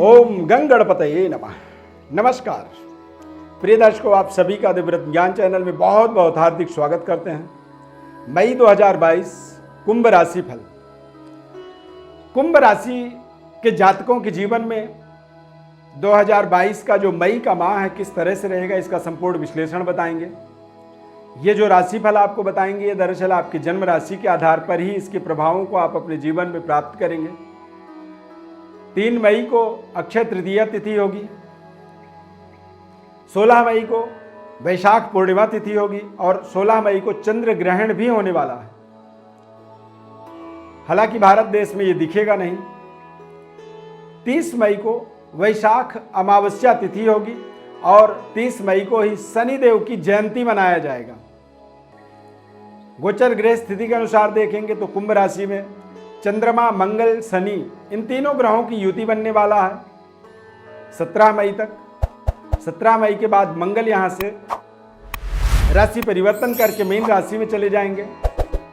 ओम गंगणपतये नमः। नमस्कार प्रिय दर्शकों, आप सभी का दिव्यव्रत ज्ञान चैनल में बहुत बहुत हार्दिक स्वागत करते हैं। मई 2022 कुंभ राशि फल। कुंभ राशि के जातकों के जीवन में 2022 का जो मई का माह है किस तरह से रहेगा, इसका संपूर्ण विश्लेषण बताएंगे। ये जो राशिफल आपको बताएंगे ये दरअसल आपकी जन्म राशि के आधार पर ही इसके प्रभावों को आप अपने जीवन में प्राप्त करेंगे। 3 मई को अक्षय तृतीया तिथि होगी, 16 मई को वैशाख पूर्णिमा तिथि होगी और 16 मई को चंद्र ग्रहण भी होने वाला है। हालांकि भारत देश में ये दिखेगा नहीं। 30 मई को वैशाख अमावस्या तिथि होगी और 30 मई को ही शनिदेव की जयंती मनाया जाएगा। गोचर ग्रह स्थिति के अनुसार देखेंगे तो कुंभ राशि में चंद्रमा, मंगल, शनि इन तीनों ग्रहों की युति बनने वाला है 17 मई तक। 17 मई के बाद मंगल यहां से राशि परिवर्तन करके मीन राशि में चले जाएंगे।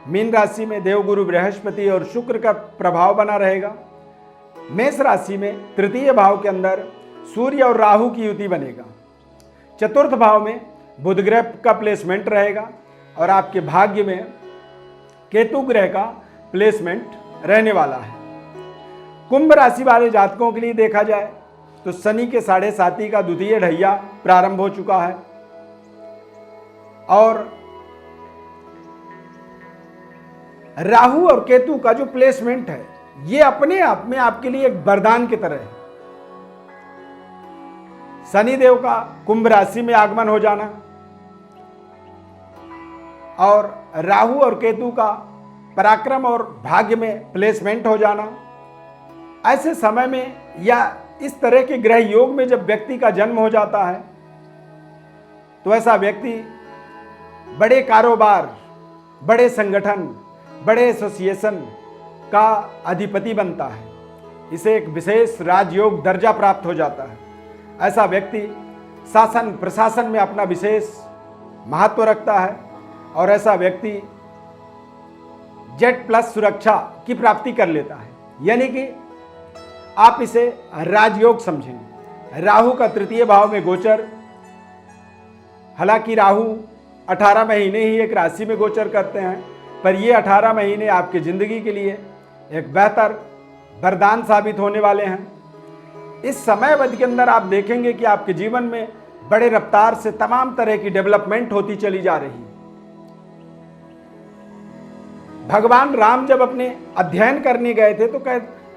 मीन राशि में देवगुरु बृहस्पति और शुक्र का प्रभाव बना रहेगा। मेष राशि में तृतीय भाव के अंदर सूर्य और राहु की युति बनेगा। चतुर्थ भाव में बुध ग्रह का प्लेसमेंट रहेगा और आपके भाग्य में केतु ग्रह का प्लेसमेंट रहने वाला है। कुंभ राशि वाले जातकों के लिए देखा जाए तो शनि के 7.5 का द्वितीय ढैया प्रारंभ हो चुका है और राहु और केतु का जो प्लेसमेंट है ये अपने आप में आपके लिए एक वरदान की तरह है। शनिदेव का कुंभ राशि में आगमन हो जाना और राहु और केतु का पराक्रम और भाग्य में प्लेसमेंट हो जाना, ऐसे समय में या इस तरह के ग्रह योग में जब व्यक्ति का जन्म हो जाता है तो ऐसा व्यक्ति बड़े कारोबार, बड़े संगठन, बड़े एसोसिएशन का अधिपति बनता है। इसे एक विशेष राजयोग दर्जा प्राप्त हो जाता है। ऐसा व्यक्ति शासन प्रशासन में अपना विशेष महत्व रखता है और ऐसा व्यक्ति जेट प्लस सुरक्षा की प्राप्ति कर लेता है। यानी कि आप इसे राजयोग समझें। राहु का तृतीय भाव में गोचर, हालांकि राहु 18 महीने ही एक राशि में गोचर करते हैं, पर ये 18 महीने आपकी जिंदगी के लिए एक बेहतर वरदान साबित होने वाले हैं। इस समय अवधि के अंदर आप देखेंगे कि आपके जीवन में बड़े रफ्तार से तमाम तरह की डेवलपमेंट होती चली जा रही है। भगवान राम जब अपने अध्ययन करने गए थे तो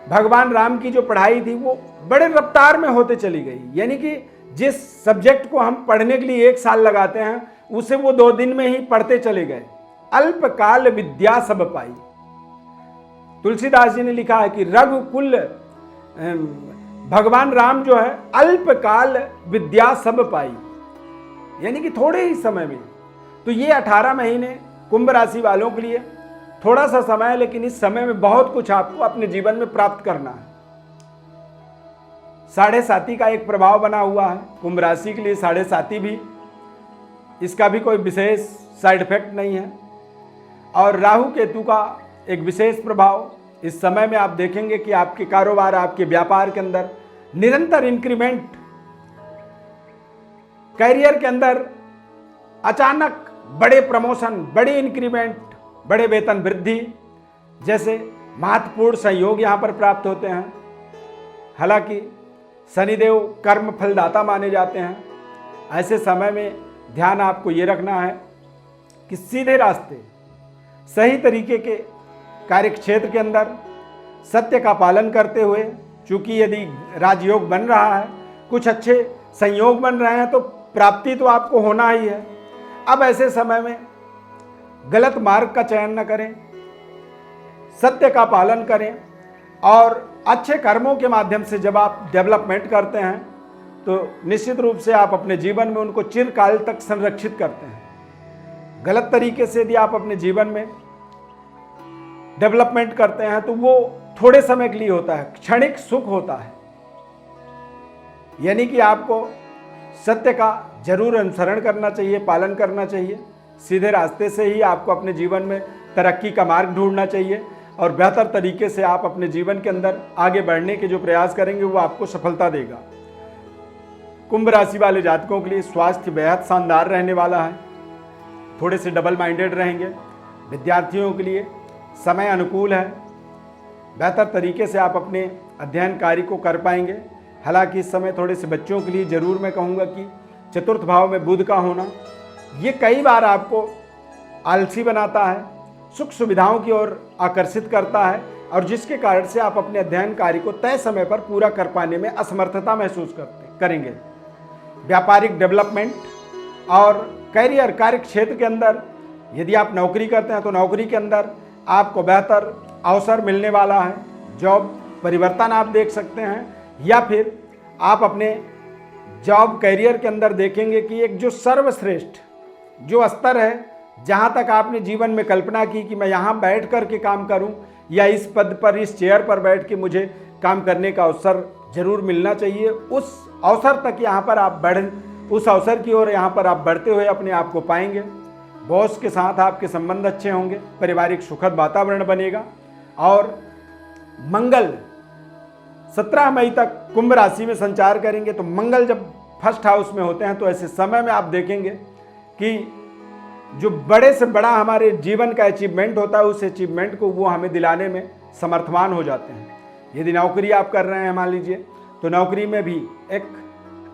भगवान राम की जो पढ़ाई थी वो बड़े रफ्तार में होते चली गई। यानी कि जिस सब्जेक्ट को हम पढ़ने के लिए 1 साल लगाते हैं उसे वो 2 दिन में ही पढ़ते चले गए। अल्पकाल विद्या सब पाई। तुलसीदास जी ने लिखा है कि रघुकुल भगवान राम जो है अल्पकाल विद्या सब पाई, यानी कि थोड़े ही समय में। तो ये 18 महीने कुंभ राशि वालों के लिए थोड़ा सा समय है, लेकिन इस समय में बहुत कुछ आपको अपने जीवन में प्राप्त करना है। 7.5 का एक प्रभाव बना हुआ है कुंभ राशि के लिए। 7.5 भी, इसका भी कोई विशेष साइड इफेक्ट नहीं है। और राहु केतु का एक विशेष प्रभाव इस समय में आप देखेंगे कि आपके कारोबार, आपके व्यापार के अंदर निरंतर इंक्रीमेंट, कैरियर के अंदर अचानक बड़े प्रमोशन, बड़े इंक्रीमेंट, बड़े वेतन वृद्धि जैसे महत्वपूर्ण संयोग यहां पर प्राप्त होते हैं। हालांकि शनिदेव कर्म फलदाता माने जाते हैं। ऐसे समय में ध्यान आपको ये रखना है कि सीधे रास्ते, सही तरीके के कार्यक्षेत्र के अंदर सत्य का पालन करते हुए, चूंकि यदि राजयोग बन रहा है, कुछ अच्छे संयोग बन रहे हैं तो प्राप्ति तो आपको होना ही है। अब ऐसे समय में गलत मार्ग का चयन न करें, सत्य का पालन करें और अच्छे कर्मों के माध्यम से जब आप डेवलपमेंट करते हैं तो निश्चित रूप से आप अपने जीवन में उनको चिरकाल तक संरक्षित करते हैं। गलत तरीके से यदि आप अपने जीवन में डेवलपमेंट करते हैं तो वो थोड़े समय के लिए होता है, क्षणिक सुख होता है। यानी कि आपको सत्य का जरूर अनुसरण करना चाहिए, पालन करना चाहिए। सीधे रास्ते से ही आपको अपने जीवन में तरक्की का मार्ग ढूंढना चाहिए और बेहतर तरीके से आप अपने जीवन के अंदर आगे बढ़ने के जो प्रयास करेंगे वो आपको सफलता देगा। कुंभ राशि वाले जातकों के लिए स्वास्थ्य बेहद शानदार रहने वाला है, थोड़े से डबल माइंडेड रहेंगे। विद्यार्थियों के लिए समय अनुकूल है, बेहतर तरीके से आप अपने अध्ययन कार्य को कर पाएंगे। हालांकि इस समय थोड़े से बच्चों के लिए ज़रूर मैं कहूँगा कि चतुर्थ भाव में बुध का होना ये कई बार आपको आलसी बनाता है, सुख सुविधाओं की ओर आकर्षित करता है और जिसके कारण से आप अपने अध्ययन कार्य को तय समय पर पूरा कर पाने में असमर्थता महसूस करेंगे। व्यापारिक डेवलपमेंट और करियर कार्य क्षेत्र के अंदर यदि आप नौकरी करते हैं तो नौकरी के अंदर आपको बेहतर अवसर मिलने वाला है। जॉब परिवर्तन आप देख सकते हैं या फिर आप अपने जॉब करियर के अंदर देखेंगे कि एक जो सर्वश्रेष्ठ जो स्तर है, जहाँ तक आपने जीवन में कल्पना की कि मैं यहाँ बैठ कर के काम करूँ या इस पद पर इस चेयर पर बैठ के मुझे काम करने का अवसर जरूर मिलना चाहिए, उस अवसर तक यहाँ पर आप उस अवसर की ओर यहाँ पर आप बढ़ते हुए अपने आप को पाएंगे। बॉस के साथ आपके संबंध अच्छे होंगे, पारिवारिक सुखद वातावरण बनेगा और मंगल 17 मई तक कुंभ राशि में संचार करेंगे। तो मंगल जब फर्स्ट हाउस में होते हैं तो ऐसे समय में आप देखेंगे कि जो बड़े से बड़ा हमारे जीवन का अचीवमेंट होता है उस अचीवमेंट को वो हमें दिलाने में समर्थवान हो जाते हैं। यदि नौकरी आप कर रहे हैं मान लीजिए तो नौकरी में भी एक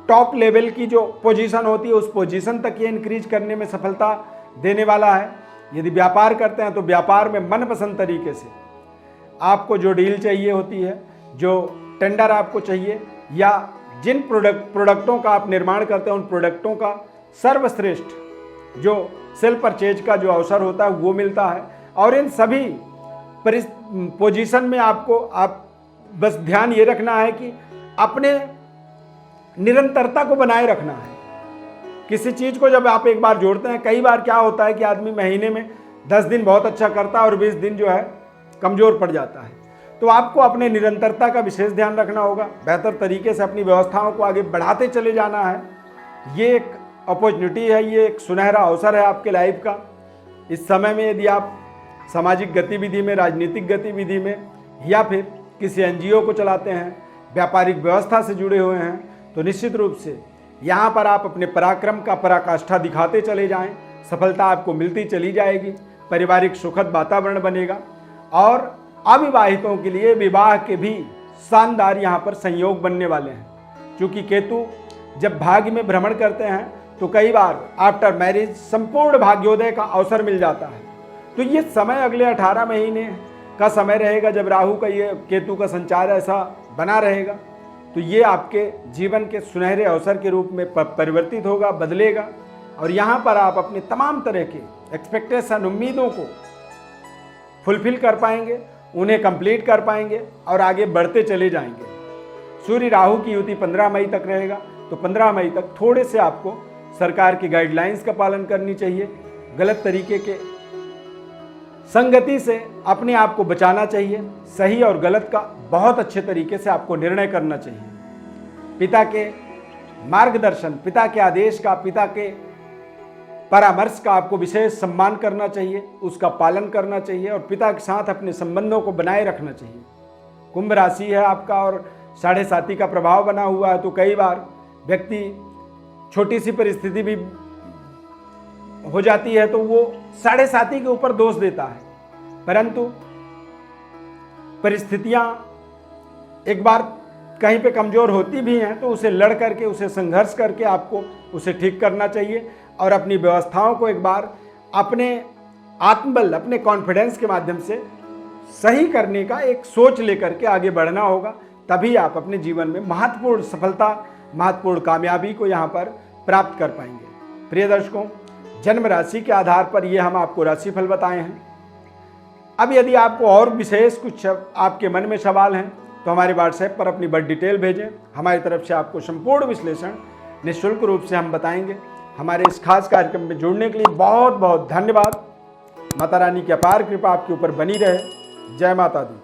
टॉप लेवल की जो पोजीशन होती है उस पोजीशन तक ये इंक्रीज करने में सफलता देने वाला है। यदि व्यापार करते हैं तो व्यापार में मनपसंद तरीके से आपको जो डील चाहिए होती है, जो टेंडर आपको चाहिए या जिन प्रोडक्टों का आप निर्माण करते हैं उन प्रोडक्टों का सर्वश्रेष्ठ जो सेल परचेज का जो अवसर होता है वो मिलता है। और इन सभी पोजीशन में आपको आप बस ध्यान ये रखना है कि अपने निरंतरता को बनाए रखना है। किसी चीज़ को जब आप एक बार जोड़ते हैं, कई बार क्या होता है कि आदमी महीने में 10 दिन बहुत अच्छा करता है और 20 दिन जो है कमज़ोर पड़ जाता है। तो आपको अपने निरंतरता का विशेष ध्यान रखना होगा, बेहतर तरीके से अपनी व्यवस्थाओं को आगे बढ़ाते चले जाना है। ये एक अपॉर्चुनिटी है, ये एक सुनहरा अवसर है आपके लाइफ का। इस समय में यदि आप सामाजिक गतिविधि में, राजनीतिक गतिविधि में या फिर किसी एनजीओ को चलाते हैं, व्यापारिक व्यवस्था से जुड़े हुए हैं, तो निश्चित रूप से यहाँ पर आप अपने पराक्रम का पराकाष्ठा दिखाते चले जाएं, सफलता आपको मिलती चली जाएगी, पारिवारिक सुखद वातावरण बनेगा और अविवाहितों के लिए विवाह के भी शानदार यहाँ पर संयोग बनने वाले हैं। क्योंकि केतु जब भाग्य में भ्रमण करते हैं तो कई बार आफ्टर मैरिज संपूर्ण भाग्योदय का अवसर मिल जाता है। तो ये समय अगले 18 महीने का समय रहेगा जब राहु का ये केतु का संचार ऐसा बना रहेगा। तो ये आपके जीवन के सुनहरे अवसर के रूप में परिवर्तित होगा, बदलेगा और यहाँ पर आप अपने तमाम तरह के एक्सपेक्टेशन, उम्मीदों को फुलफिल कर पाएंगे, उन्हें कंप्लीट कर पाएंगे और आगे बढ़ते चले जाएंगे। सूर्य राहु की युति 15 मई तक रहेगा, तो 15 मई तक थोड़े से आपको सरकार की गाइडलाइंस का पालन करनी चाहिए, गलत तरीके के संगति से अपने आप को बचाना चाहिए, सही और गलत का बहुत अच्छे तरीके से आपको निर्णय करना चाहिए। पिता के मार्गदर्शन, पिता के आदेश का, पिता के परामर्श का आपको विशेष सम्मान करना चाहिए, उसका पालन करना चाहिए और पिता के साथ अपने संबंधों को बनाए रखना चाहिए। कुंभ राशि है आपका और 7.5 का प्रभाव बना हुआ है, तो कई बार व्यक्ति छोटी सी परिस्थिति भी हो जाती है तो वो 7.5 के ऊपर दोष देता है, परंतु परिस्थितियां एक बार कहीं पे कमज़ोर होती भी हैं तो उसे लड़ करके, उसे संघर्ष करके आपको उसे ठीक करना चाहिए और अपनी व्यवस्थाओं को एक बार अपने आत्मबल, अपने कॉन्फिडेंस के माध्यम से सही करने का एक सोच लेकर के आगे बढ़ना होगा। तभी आप अपने जीवन में महत्वपूर्ण सफलता, महत्वपूर्ण कामयाबी को यहाँ पर प्राप्त कर पाएंगे। प्रिय दर्शकों, जन्म राशि के आधार पर ये हम आपको राशिफल बताए हैं। अब यदि आपको और विशेष कुछ आपके मन में सवाल हैं तो हमारे व्हाट्सएप पर अपनी बड़ी डिटेल भेजें, हमारी तरफ से आपको संपूर्ण विश्लेषण निःशुल्क रूप से हम बताएंगे। हमारे इस खास कार्यक्रम में जुड़ने के लिए बहुत बहुत धन्यवाद। माता रानी की अपार कृपा आपके ऊपर बनी रहे। जय माता दी।